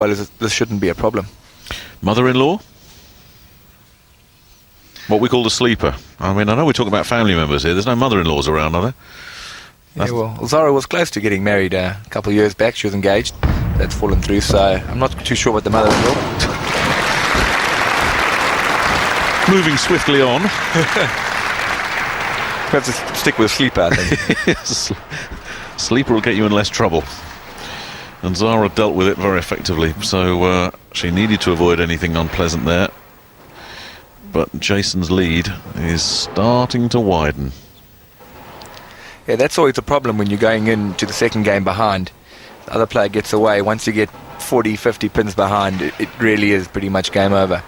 well, this shouldn't be a problem. Mother-in-law? What we call the sleeper. I mean, I know we're talking about family members here. There's no mother-in-laws around, are there? Yeah, well, Zara was close to getting married a couple of years back. She was engaged. That's fallen through, so I'm not too sure what the mother-in-law. Moving swiftly on. We have to stick with sleeper, I think. Sleeper will get you in less trouble. And Zara dealt with it very effectively, so she needed to avoid anything unpleasant there. But Jason's lead is starting to widen. Yeah, that's always a problem when you're going into the second game behind. The other player gets away. Once you get 40, 50 pins behind, it really is pretty much game over.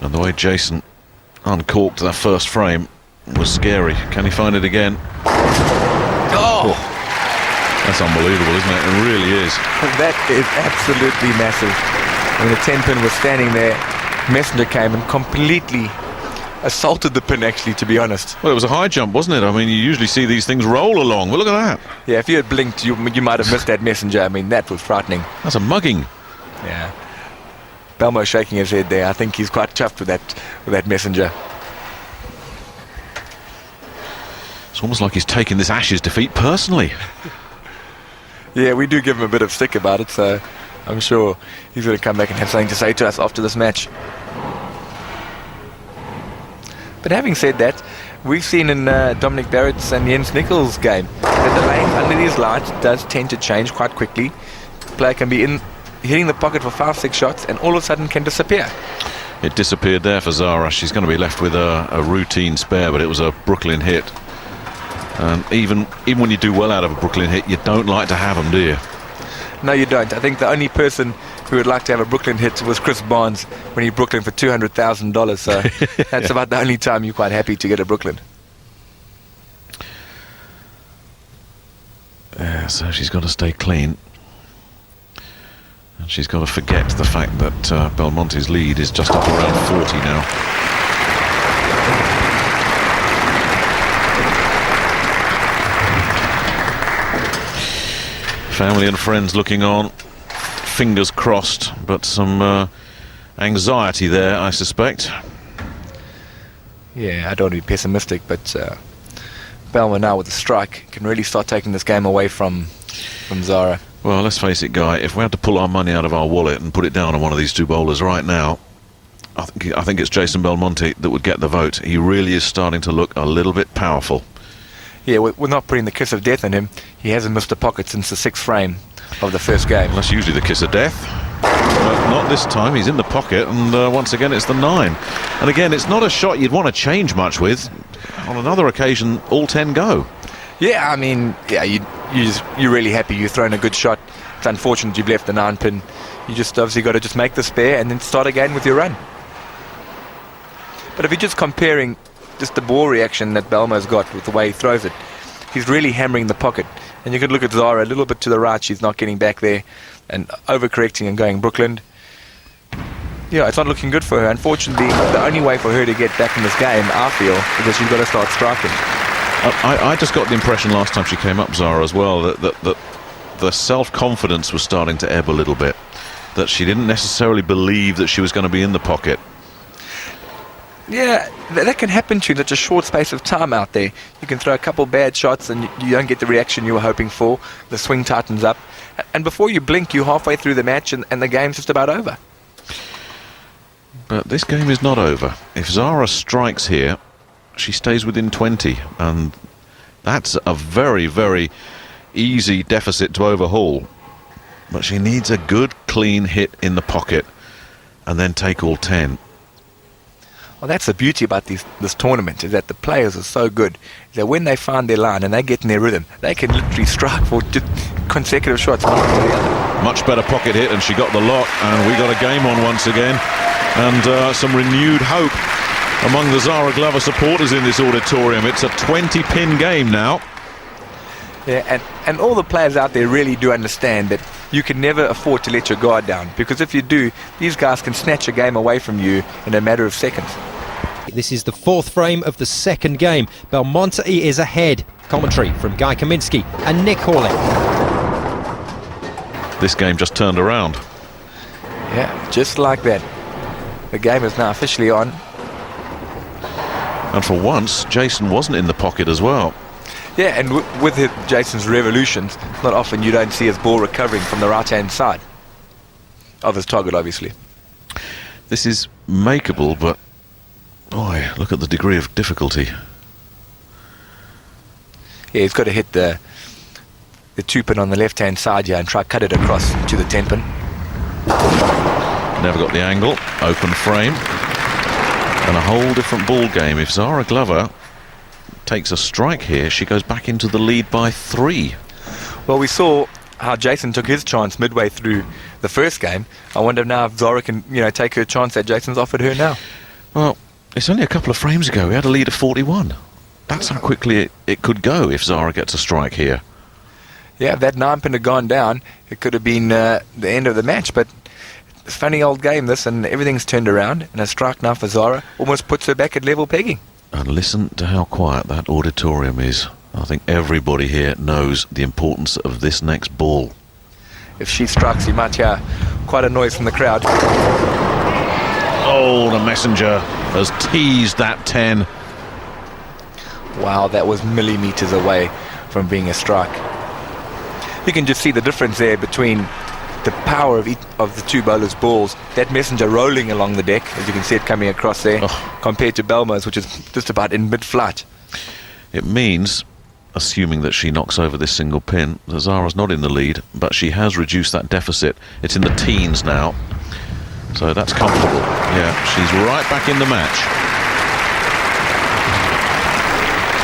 And the way Jason uncorked that first frame was scary. Can he find it again? Oh! That's unbelievable, isn't it? It really is. That is absolutely massive. When the 10-pin was standing there, Messenger came and completely assaulted the pin, actually, to be honest. Well, it was a high jump, wasn't it? I mean, you usually see these things roll along. Well, look at that. Yeah, if you had blinked, you might have missed that Messenger. I mean, that was frightening. That's a mugging. Yeah. Belmo shaking his head there. I think he's quite chuffed with that Messenger. It's almost like he's taken this Ashes defeat personally. Yeah, we do give him a bit of stick about it, so I'm sure he's going to come back and have something to say to us after this match. But having said that, we've seen in Dominic Barrett's and Jens Nichols' game that the lane under these lights does tend to change quite quickly. The player can be hitting the pocket for 5-6 shots and all of a sudden can disappear. It disappeared there for Zara. She's going to be left with a routine spare, but it was a Brooklyn hit. And even when you do well out of a Brooklyn hit, you don't like to have them, do you? No, you don't. I think the only person who would like to have a Brooklyn hit was Chris Barnes when he Brooklyn for $200,000. So that's about the only time you're quite happy to get a Brooklyn. Yeah, so she's got to stay clean. And she's got to forget the fact that Belmonte's lead is just up around 40 now. Family and friends looking on, fingers crossed, but some anxiety there, I suspect. Yeah, I don't want to be pessimistic, but Belmo now with the strike can really start taking this game away from Zara. Well, let's face it, Guy, if we had to pull our money out of our wallet and put it down on one of these two bowlers right now, I think it's Jason Belmonte that would get the vote. He really is starting to look a little bit powerful. Yeah, we're not putting the kiss of death on him. He hasn't missed a pocket since the 6th frame of the first game. That's usually the kiss of death. But not this time. He's in the pocket, and once again it's the 9. And again, it's not a shot you'd want to change much with. On another occasion, all 10 go. Yeah, I mean, yeah, you're really happy you've thrown a good shot. It's unfortunate you've left the 9-pin. You just obviously got to just make the spare and then start again with your run. But if you're just comparing just the ball reaction that Belmo's got with the way he throws it, he's really hammering the pocket. And you could look at Zara a little bit to the right. She's not getting back there and overcorrecting and going Brooklyn. Yeah, it's not looking good for her. Unfortunately, the only way for her to get back in this game, I feel, is that she's got to start striking. I just got the impression last time she came up, Zara, as well, that the self-confidence was starting to ebb a little bit. That she didn't necessarily believe that she was going to be in the pocket. Yeah, that can happen to you in such a short space of time out there. You can throw a couple bad shots and you don't get the reaction you were hoping for. The swing tightens up. And before you blink, you're halfway through the match and the game's just about over. But this game is not over. If Zara strikes here, she stays within 20. And that's a very, very easy deficit to overhaul. But she needs a good, clean hit in the pocket and then take all 10. Well, that's the beauty about this tournament, is that the players are so good that when they find their line and they get in their rhythm, they can literally strike for consecutive shots, one after the other. Much better pocket hit, and she got the lot, and we got a game on once again. And some renewed hope among the Zara Glover supporters in this auditorium. It's a 20-pin game now. Yeah, and all the players out there really do understand that you can never afford to let your guard down, because if you do, these guys can snatch a game away from you in a matter of seconds. This is the 4th frame of the second game. Belmonte is ahead. Commentary from Guy Kaminsky and Nick Hawley. this game just turned around. Yeah, just like that. The game is now officially on. And for once, Jason wasn't in the pocket as well. Yeah, and with Jason's revolutions, not often you don't see his ball recovering from the right-hand side of his target, obviously. This is makeable, but boy, look at the degree of difficulty. Yeah, he's got to hit the 2-pin on the left-hand side here and try cut it across to the 10-pin. Never got the angle. Open frame. And a whole different ball game. If Zara Glover takes a strike here, she goes back into the lead by 3. Well, we saw how Jason took his chance midway through the first game. I wonder now if Zara can, take her chance that Jason's offered her now. Well, it's only a couple of frames ago. We had a lead of 41. That's how quickly it could go if Zara gets a strike here. Yeah, if that 9-pin had gone down, it could have been the end of the match, but it's a funny old game, this, and everything's turned around, and a strike now for Zara almost puts her back at level pegging. And listen to how quiet that auditorium is. I think everybody here knows the importance of this next ball. If she strikes, you might hear quite a noise from the crowd. Oh, the messenger has teased that 10. Wow, that was millimeters away from being a strike. You can just see the difference there between the power of the two bowlers' balls. That messenger rolling along the deck, as you can see it coming across there, compared to Belmo's, which is just about in mid-flight. It means, assuming that she knocks over this single pin, that Zara's not in the lead, but she has reduced that deficit. It's in the teens now, so that's comfortable. Yeah, she's right back in the match.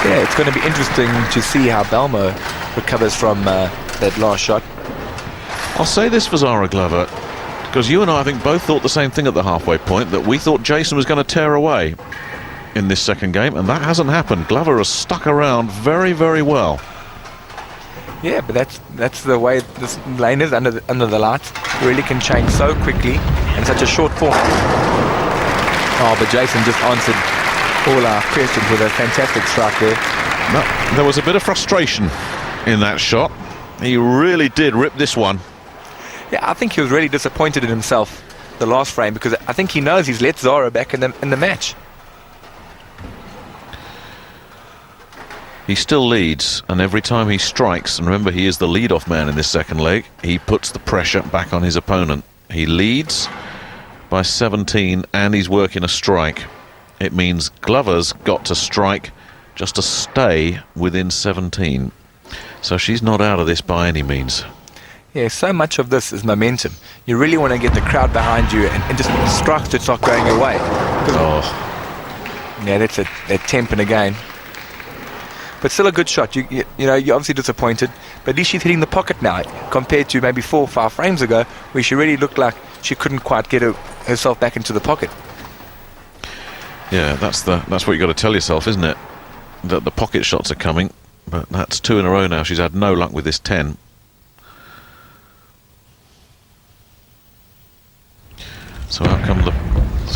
Yeah, it's going to be interesting to see how Belmo recovers from that last shot. I'll say this for Zara Glover, because you and I think both thought the same thing at the halfway point, that we thought Jason was going to tear away in this second game, and that hasn't happened. Glover has stuck around very, very well. Yeah, but that's the way this lane is under the lights. It really can change so quickly in such a short form. Oh, but Jason just answered all our questions with a fantastic strike there. No, there was a bit of frustration in that shot. He really did rip this one. Yeah, I think he was really disappointed in himself the last frame, because I think he knows he's let Zara back in the match. He still leads, and every time he strikes, and remember he is the lead-off man in this second leg, he puts the pressure back on his opponent. He leads by 17 and he's working a strike. It means Glover's got to strike just to stay within 17. So she's not out of this by any means. Yeah, so much of this is momentum. You really want to get the crowd behind you and just strike to start going your way. Yeah, that's a 10-pin again. But still a good shot. You're obviously disappointed, but at least she's hitting the pocket now, compared to maybe 4 or 5 frames ago, where she really looked like she couldn't quite get herself back into the pocket. Yeah, that's what you got to tell yourself, isn't it? That the pocket shots are coming, but that's 2 in a row now. She's had no luck with this 10. So out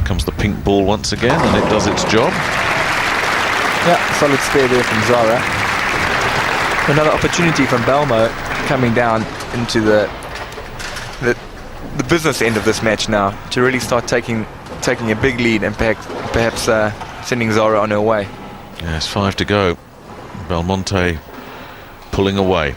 comes the pink ball once again, and it does its job. Yeah, solid spare there from Zara. Another opportunity from Belmo coming down into the business end of this match now, to really start taking a big lead and perhaps sending Zara on her way. Yeah, it's 5 to go. Belmonte pulling away.